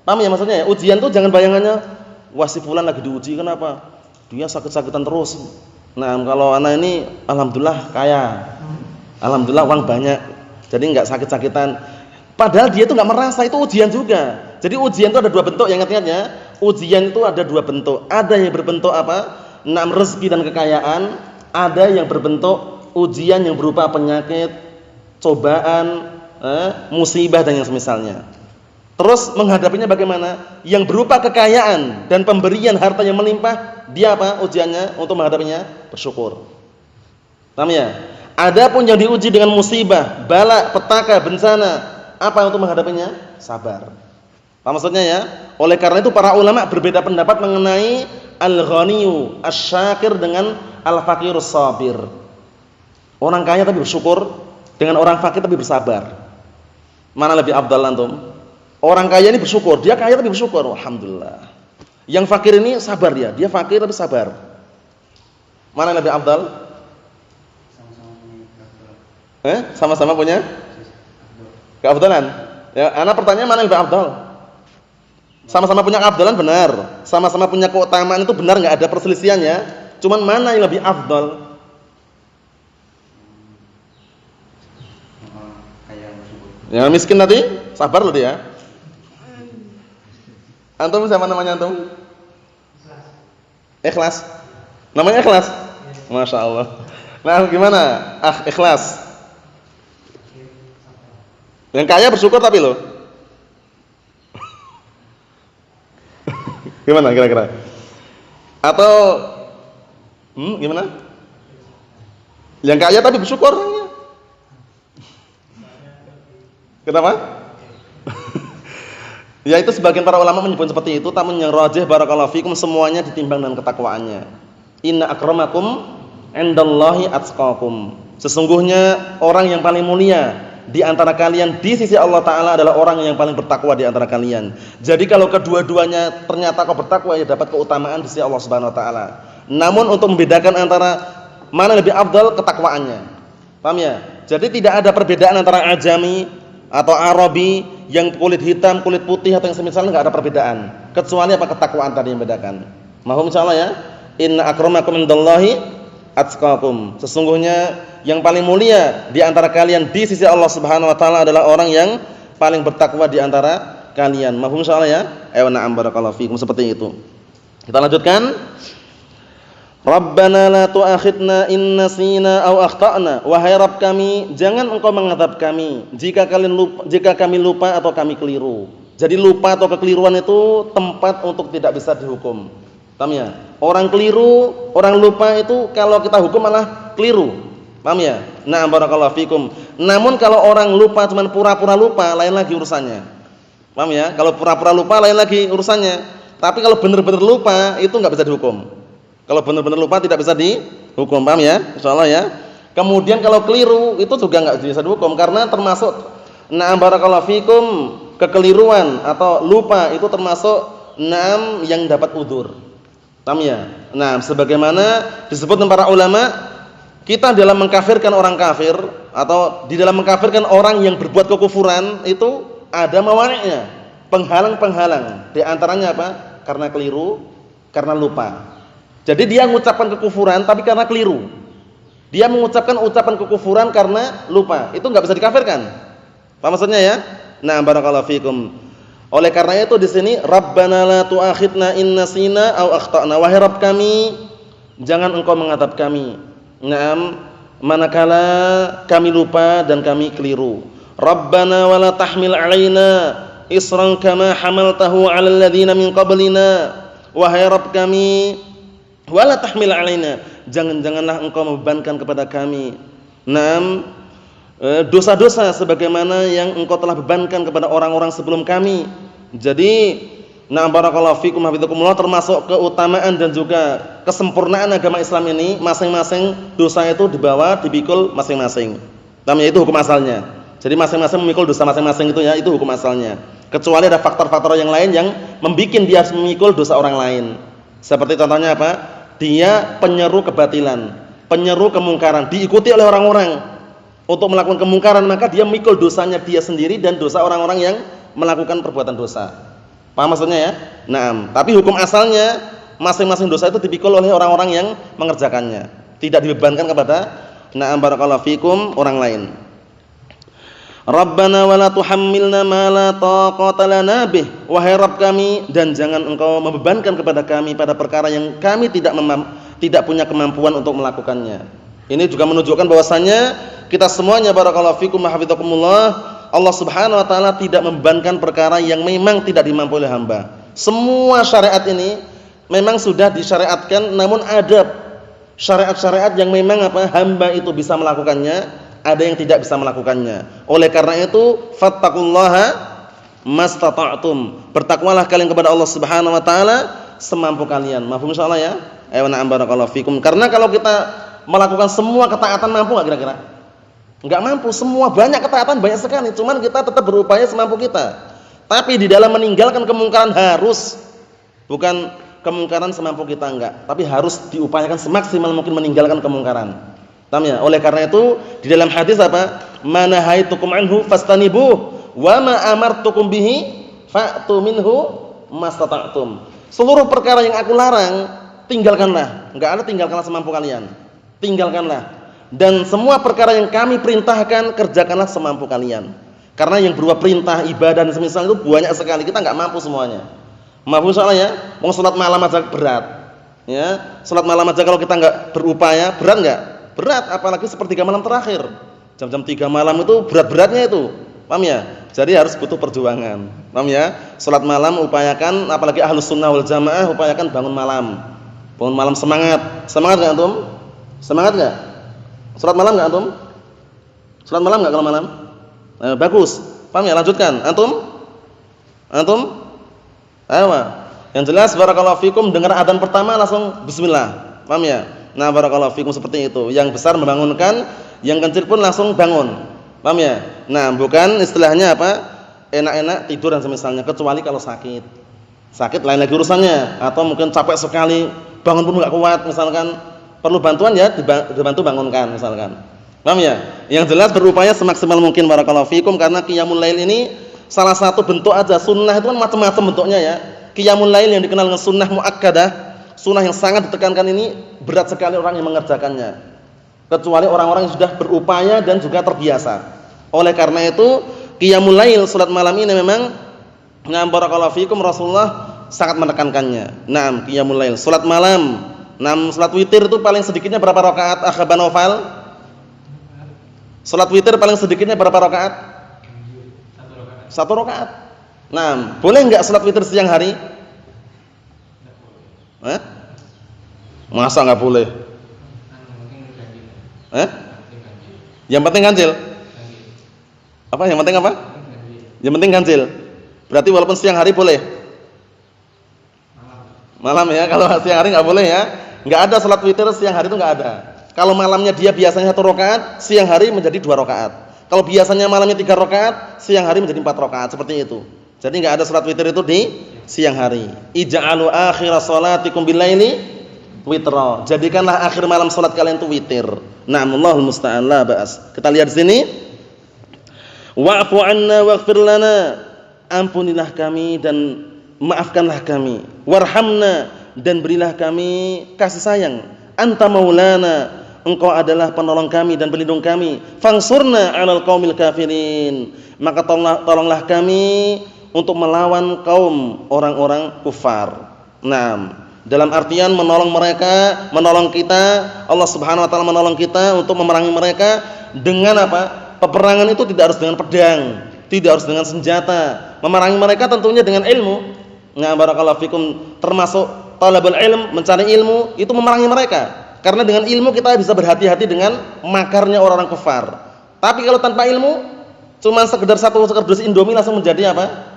Paham ya maksudnya ya? Ujian itu jangan bayangannya wah si fulan lagi diuji, kenapa? Dia sakit-sakitan terus. Nah, kalau anak ini alhamdulillah kaya. Alhamdulillah uang banyak. Jadi enggak sakit-sakitan. Padahal dia itu nggak merasa, itu ujian juga. Jadi ujian itu ada dua bentuk, yang ingat-ingat ya. Ujian itu ada dua bentuk. Ada yang berbentuk apa? Rezeki dan kekayaan. Ada yang berbentuk ujian yang berupa penyakit, cobaan, musibah dan yang semisalnya. Terus menghadapinya bagaimana? Yang berupa kekayaan dan pemberian harta yang melimpah, dia apa ujiannya untuk menghadapinya? Bersyukur. Paham ya? Adapun yang diuji dengan musibah, bala, petaka, bencana, apa untuk menghadapinya? Sabar. Paham maksudnya ya? Oleh karena itu para ulama berbeda pendapat mengenai al-ghaniyu asy-syakir dengan al-faqirus sabir. Orang kaya tapi bersyukur dengan orang fakir tapi bersabar. Mana lebih afdal antum? Orang kaya ini bersyukur, dia kaya tapi bersyukur, alhamdulillah. Yang fakir ini sabar dia fakir tapi sabar. Mana yang lebih afdal? Sama-sama punya keafdalan. Ya, ana pertanyaan mana yang lebih afdal? Sama-sama punya keafdalan benar. Sama-sama punya keutamaan itu benar, enggak ada perselisihannya. Cuman mana yang lebih afdal? Yang miskin tadi sabar loh dia. Antum siapa namanya antum? Ikhlas. Namanya Ikhlas? Masya Allah. Nah gimana? Ikhlas. Yang kaya bersyukur tapi loh. Gimana kira-kira? Atau gimana? Yang kaya tapi bersyukur orangnya. Kenapa? Ya itu sebagian para ulama menyebut seperti itu, namun yang rajih barakallahu fikum semuanya ditimbang dengan ketakwaannya. Inna akramakum indallahi atqakum. Sesungguhnya orang yang paling mulia di antara kalian di sisi Allah Ta'ala adalah orang yang paling bertakwa di antara kalian. Jadi kalau kedua-duanya ternyata kau bertakwa, ya dapat keutamaan di sisi Allah Subhanahu Wa Ta'ala. Namun untuk membedakan antara mana lebih afdal, ketakwaannya. Paham ya? Jadi tidak ada perbedaan antara ajami atau Arabi yang kulit hitam, kulit putih atau yang semisalnya, enggak ada perbedaan. Kecuali apa? Ketakwaan tadi yang membedakan. Mahum insyaallah ya. Inna akramakum indallahi atqakum. Sesungguhnya yang paling mulia di antara kalian di sisi Allah Subhanahu wa taala adalah orang yang paling bertakwa di antara kalian. Mahum insyaallah ya. Na'am barakallahu fikum, seperti itu. Kita lanjutkan. Rabbana la tu'akhidna in nasina aw akhtana. Wahai Rabb kami, jangan engkau mengadab kami jika kami lupa atau kami keliru. Jadi lupa atau kekeliruan itu tempat untuk tidak bisa dihukum. Paham ya? Orang keliru, orang lupa itu kalau kita hukum malah keliru. Paham ya? Nah, barakallahu fikum. Namun kalau orang lupa cuman pura-pura lupa, lain lagi urusannya. Paham ya? Kalau pura-pura lupa lain lagi urusannya. Tapi kalau benar-benar lupa itu enggak bisa dihukum. Kalau benar-benar lupa tidak bisa dihukum, paham ya? Insyaallah ya. Kemudian kalau keliru itu juga enggak bisa dihukum karena termasuk na'am barakallahu fikum, kekeliruan atau lupa itu termasuk na'am yang dapat udzur. Paham ya? Nah, sebagaimana disebut para ulama, kita dalam mengkafirkan orang kafir atau di dalam mengkafirkan orang yang berbuat kekufuran itu ada mawani'nya, penghalang-penghalang. Di antaranya apa? Karena keliru, karena lupa. Jadi dia mengucapkan kekufuran tapi karena keliru. Dia mengucapkan ucapan kekufuran karena lupa. Itu enggak bisa dikafirkan. Paham maksudnya ya? Nah, barakallahu fikum. Oleh karena itu di sini Rabbana la tu'akhidna in nasina aw akhtana. Wahai Rabb kami, jangan engkau mengadab kami. Naam, manakala kami lupa dan kami keliru. Rabbana wa la tahmil 'alaina isran kama hamaltahu 'alal ladzina min qablina. Wahai Rabb kami, wala tahmil 'alaina, janganlah engkau membebankan kepada kami dosa-dosa sebagaimana yang engkau telah bebankan kepada orang-orang sebelum kami. Jadi barakallahu fikum hafizakumullah, termasuk keutamaan dan juga kesempurnaan agama Islam ini, masing-masing dosa itu dibawa dipikul masing-masing. Namanya itu hukum asalnya. Jadi masing-masing memikul dosa masing-masing itu ya, itu hukum asalnya. Kecuali ada faktor-faktor yang lain yang membikin dia harus memikul dosa orang lain. Seperti contohnya apa? Dia penyeru kebatilan, penyeru kemungkaran, diikuti oleh orang-orang untuk melakukan kemungkaran, maka dia memikul dosanya dia sendiri dan dosa orang-orang yang melakukan perbuatan dosa. Paham maksudnya ya? Nah, tapi hukum asalnya masing-masing dosa itu dipikul oleh orang-orang yang mengerjakannya, tidak dibebankan kepada barakallahu fikum orang lain. Rabbana wa la tuhammilna ma la taqata lana bih. Wahai Rabb kami, dan jangan Engkau membebankan kepada kami pada perkara yang kami tidak punya kemampuan untuk melakukannya. Ini juga menunjukkan bahwasannya kita semuanya barakallahu fikum wa hafizakumullah, Allah Subhanahu wa taala tidak membebankan perkara yang memang tidak dimampu oleh hamba. Semua syariat ini memang sudah disyariatkan, namun ada syariat-syariat yang memang hamba itu bisa melakukannya, ada yang tidak bisa melakukannya. Oleh karena itu, fattaqullaha mastata'tum. Bertakwalah kalian kepada Allah Subhanahu wa taala semampu kalian. Mafhum insyaallah ya? Ayo na'am barakallahu fikum. Karena kalau kita melakukan semua ketaatan mampu enggak kira-kira? Enggak mampu. Semua banyak ketaatan banyak sekali, cuman kita tetap berupaya semampu kita. Tapi di dalam meninggalkan kemungkaran harus, bukan kemungkaran semampu kita enggak, tapi harus diupayakan semaksimal mungkin meninggalkan kemungkaran. Paham ya? Oleh karena itu di dalam hadis manahaitukum anhu fastanibuh wa ma amartukum bihi fa'tu minhu mastata'tum. Seluruh perkara yang aku larang tinggalkanlah. Enggak ada tinggalkanlah semampu kalian. Tinggalkanlah. Dan semua perkara yang kami perintahkan kerjakanlah semampu kalian. Karena yang berupa perintah, ibadah dan semisal itu banyak sekali, kita enggak mampu semuanya. Mampu soalnya ya, mau salat malam aja berat. Ya, salat malam aja kalau kita enggak berupaya, berat enggak? Berat, apalagi sepertiga malam terakhir. Jam-jam 3 malam itu berat-beratnya itu. Paham ya? Jadi harus butuh perjuangan. Paham ya? Salat malam upayakan, apalagi ahlus sunnah wal jamaah upayakan bangun malam. Bangun malam semangat. Semangat enggak antum? Semangat enggak? Salat malam enggak antum? Salat malam enggak kalau malam? Bagus. Paham ya? Lanjutkan. Antum? Antum? Ayo. Yang jelas barakallahu fikum, dengar adzan pertama langsung bismillah. Paham ya? Nah, barakallahu fikum seperti itu. Yang besar membangunkan, yang kecil pun langsung bangun. Paham ya? Nah, bukan istilahnya enak-enak tidur dan semisalnya, kecuali kalau sakit. Sakit lain lagi urusannya, atau mungkin capek sekali, bangun pun enggak kuat misalkan, perlu bantuan ya dibantu bangunkan misalkan. Paham ya? Yang jelas berupaya semaksimal mungkin barakallahu fikum, karena qiyamul lail ini salah satu bentuk aja. Sunnah itu kan macam-macam bentuknya ya. Qiyamul lail yang dikenal dengan sunnah muakkadah, sunnah yang sangat ditekankan ini berat sekali orang yang mengerjakannya, kecuali orang-orang yang sudah berupaya dan juga terbiasa. Oleh karena itu qiyamul lail, salat malam ini memang barakallahu fikum Rasulullah sangat menekankannya. Naam, qiyamul lail, salat malam. Naam, salat witir itu paling sedikitnya berapa rakaat? Akhaban Naufal? Salat witir paling sedikitnya berapa rakaat? 1 rakaat. Naam, boleh enggak salat witir siang hari? Masa nggak boleh? Yang penting ganjil. Apa? Yang penting apa? Yang penting ganjil. Berarti walaupun siang hari boleh. Malam ya. Kalau siang hari nggak boleh ya. Nggak ada salat witir siang hari itu nggak ada. Kalau malamnya dia biasanya 1 rakaat, siang hari menjadi 2 rakaat. Kalau biasanya malamnya 3 rakaat, siang hari menjadi 4 rakaat, seperti itu. Jadi nggak ada salat witir itu di siang hari. Ij'alu akhir salatikum billaili witra. Jadikanlah akhir malam salat kalian itu witir. Na'amallahul musta'an, la ba'as. Kita lihat di sini. Wa'fu 'anna waghfir lana. Ampunilah kami dan maafkanlah kami. Warhamna, dan berilah kami kasih sayang. Anta maulana, engkau adalah penolong kami dan pelindung kami. Fansurna 'alal qaumil kafirin. Maka tolonglah kami untuk melawan kaum orang-orang kufar. Nah, dalam artian menolong mereka, menolong kita, Allah Subhanahu wa taala menolong kita untuk memerangi mereka dengan apa? Peperangan itu tidak harus dengan pedang, tidak harus dengan senjata. Memerangi mereka tentunya dengan ilmu. Nah, barakallahu fikum, termasuk talabul ilm, mencari ilmu, itu memerangi mereka. Karena dengan ilmu kita bisa berhati-hati dengan makarnya orang-orang kufar. Tapi kalau tanpa ilmu, cuma sekedar satu kardus Indomie langsung menjadi apa?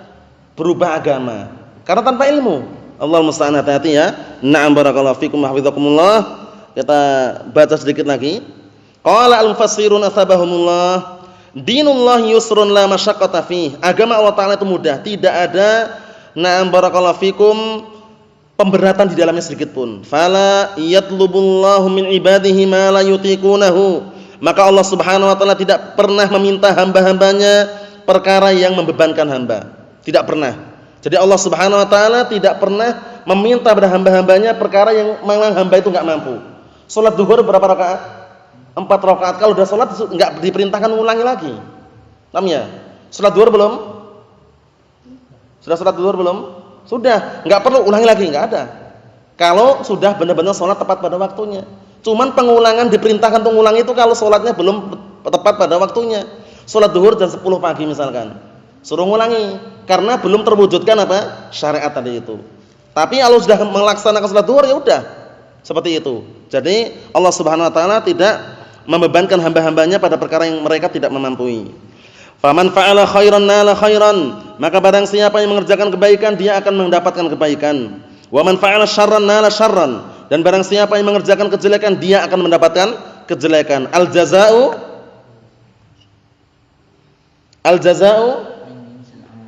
Berubah agama. Karena tanpa ilmu. Allah musta'an, hati-hati ya. Na'am barakallahu fikum wa hafizakumullah. Kita baca sedikit lagi. Qala al-mufassirun asbahumullah, dinullah yusrun la masyaqqata fih. Agama Allah Taala itu mudah, tidak ada na'am barakallahu fikum pemberatan di dalamnya sedikit pun. Fala yatlubullahu min ibadihi ma la yutiqunahu. Maka Allah Subhanahu wa taala tidak pernah meminta hamba-hambanya perkara yang membebankan hamba. Tidak pernah. Jadi Allah Subhanahu wa taala tidak pernah meminta pada hamba-hambanya perkara yang memang hamba itu enggak mampu. Salat zuhur berapa rakaat? 4 rakaat. Kalau sudah salat enggak diperintahkan ulangi lagi. Paham ya? Salat duhur belum? Sudah salat duhur belum? Sudah, enggak perlu ulangi lagi, enggak ada. Kalau sudah benar-benar salat tepat pada waktunya. Cuman pengulangan diperintahkan untuk ulang itu kalau salatnya belum tepat pada waktunya. Salat duhur jam 10 pagi misalkan. Suruh ngulangi karena belum terwujudkan apa? Syariat tadi itu. Tapi kalau sudah melaksanakan salat duhur ya udah. Seperti itu. Jadi Allah Subhanahu wa taala tidak membebankan hamba-hambanya pada perkara yang mereka tidak mampu. Faman fa'ala khairan nala khairan, maka barang siapa yang mengerjakan kebaikan dia akan mendapatkan kebaikan. Wa man fa'ala syarran nala syarran, dan barang siapa yang mengerjakan kejelekan dia akan mendapatkan kejelekan. Al jazaa'u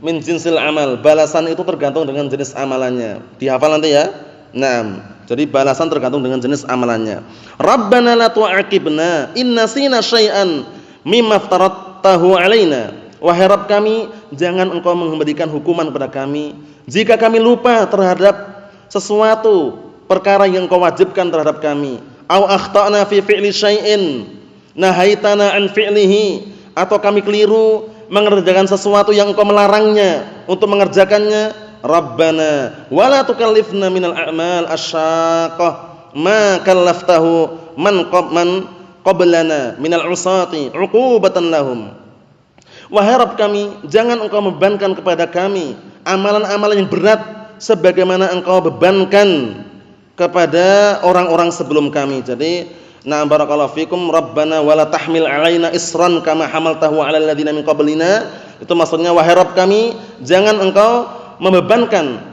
min jinsil amal. Balasan itu tergantung dengan jenis amalannya. Dihafal nanti ya. Naam. Jadi balasan tergantung dengan jenis amalannya. Rabbana la tu'aqibna in nasina syai'an mimma aftaratahu alaina. Wahai Rabb kami, jangan engkau memberikan hukuman kepada kami jika kami lupa terhadap sesuatu perkara yang engkau wajibkan terhadap kami. Au akhtana fi fi'li syai'in nahaitana an fi'lihi, atau kami keliru mengerjakan sesuatu yang engkau melarangnya untuk mengerjakannya. Rabbana wala tukallifna minal a'mal asyaqah ma kallaftahu man qablana minal usati uqubatan lahum. Wahai Rabb kami, jangan engkau membebankan kepada kami amalan-amalan yang berat sebagaimana engkau bebankan kepada orang-orang sebelum kami. Jadi na'am barakallahu fikum, Rabbana wala tahmil alaina isran kama hamaltahu 'alal ladzina min qablina. Itu maksudnya wahai Rabb kami, jangan engkau membebankan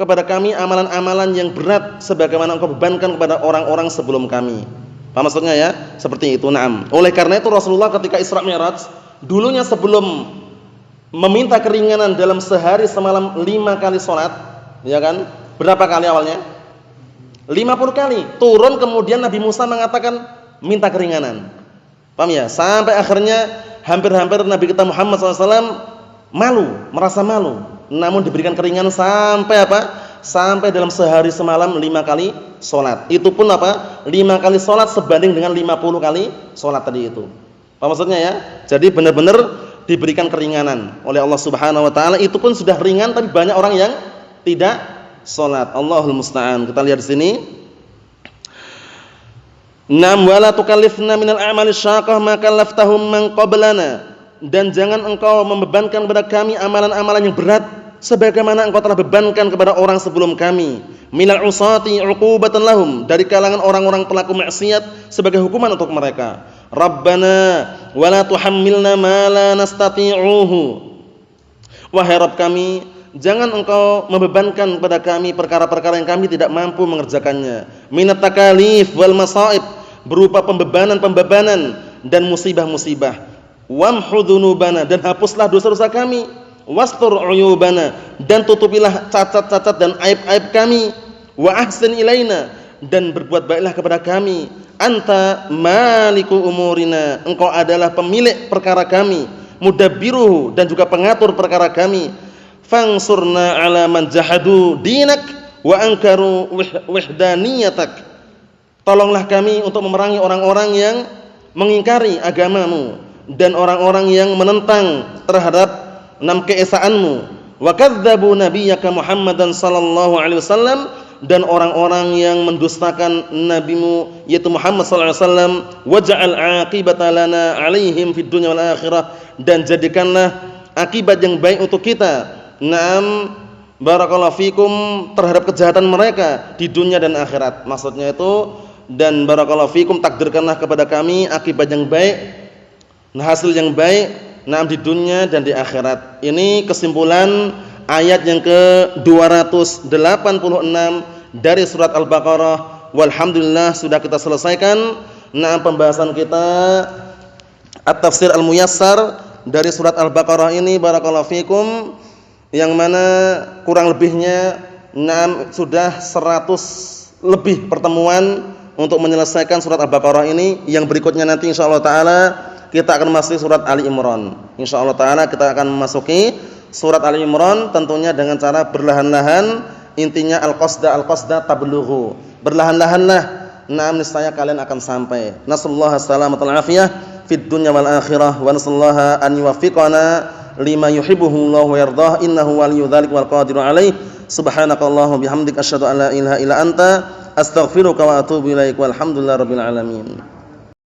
kepada kami amalan-amalan yang berat sebagaimana engkau bebankan kepada orang-orang sebelum kami. Paham maksudnya ya? Seperti itu. Naam. Oleh karena itu Rasulullah ketika Isra Mi'raj, dulunya sebelum meminta keringanan dalam sehari semalam 5 kali salat, ya kan? Berapa kali awalnya? 50 kali. Turun kemudian Nabi Musa mengatakan minta keringanan. Paham ya? Sampai akhirnya hampir-hampir Nabi kita Muhammad SAW merasa malu. Namun diberikan keringanan sampai apa? Sampai dalam sehari semalam 5 kali salat. Itu pun apa? 5 kali salat sebanding dengan 50 kali salat tadi itu. Apa maksudnya ya? Jadi benar-benar diberikan keringanan oleh Allah Subhanahu wa taala. Itu pun sudah ringan, tapi banyak orang yang tidak salat. Allahul musta'an. Kita lihat di sini. Nam wala tukallifna minal a'mali syaqah ma kallaftahum man qablana. Dan jangan engkau membebankan kepada kami amalan-amalan yang berat sebagaimana engkau telah bebankan kepada orang sebelum kami. Minal usati uqubatan lahum, dari kalangan orang-orang pelaku maksiat sebagai hukuman untuk mereka. Rabbana wala tuhammilna ma la nastati'uhu. Wahai Rabb kami, jangan engkau membebankan kepada kami perkara-perkara yang kami tidak mampu mengerjakannya. Minat takalif wal masaib, berupa pembebanan dan musibah-musibah. Wamhu dzunubana, dan hapuslah dosa-dosa kami. Wastur uyubana, dan tutupilah cacat-cacat dan aib-aib kami. Wa ahsin ilaina, dan berbuat baiklah kepada kami. Anta maliku umurina, engkau adalah pemilik perkara kami. Mudabbiruhu, dan juga pengatur perkara kami. Fangsurna ala man jahadu dinak wa ankaru wihdaniyatak. Tolonglah kami untuk memerangi orang-orang yang mengingkari agamamu dan orang-orang yang menentang terhadap keesaanmu. Wa kadzdzabu nabiyyaka Muhammadan sallallahu alaihi wasallam, dan orang-orang yang mendustakan nabimu yaitu Muhammad sallallahu alaihi wasallam. Waj'al 'aqibata lana 'alaihim fid dunya wal akhirah, dan jadikanlah akibat yang baik untuk kita. Naam barakallahu fikum, terhadap kejahatan mereka di dunia dan akhirat. Maksudnya itu, dan barakallahu fikum, takdirkanlah kepada kami akibat yang baik, hasil yang baik, naam di dunia dan di akhirat. Ini kesimpulan ayat yang ke-286 dari surat Al-Baqarah. Walhamdulillah sudah kita selesaikan naam pembahasan kita At-Tafsir Al-Muyassar dari surat Al-Baqarah ini, barakallahu fikum, yang mana kurang lebihnya naam sudah 100 lebih pertemuan untuk menyelesaikan surat Al-Baqarah ini. Yang berikutnya nanti insyaallah taala kita akan masuk surat Ali Imran. Insyaallah taala kita akan memasuki surat Ali Imran, tentunya dengan cara berlahan-lahan. Intinya al-qasda tablughu. Berlahan-lahanlah niscaya kalian akan sampai. Nasallahu salamatal afiyah fid dunya wal akhirah wa nasallaha an yuwaffiqana lima yuhibbuhu Allah wa yardah innahu waliyyu dzalik wal qadiru alaih. Subhanakallahumma bihamdika asyhadu an la ilaha illa anta astaghfiruka wa atubu ilaik walhamdulillahi rabbil alamin.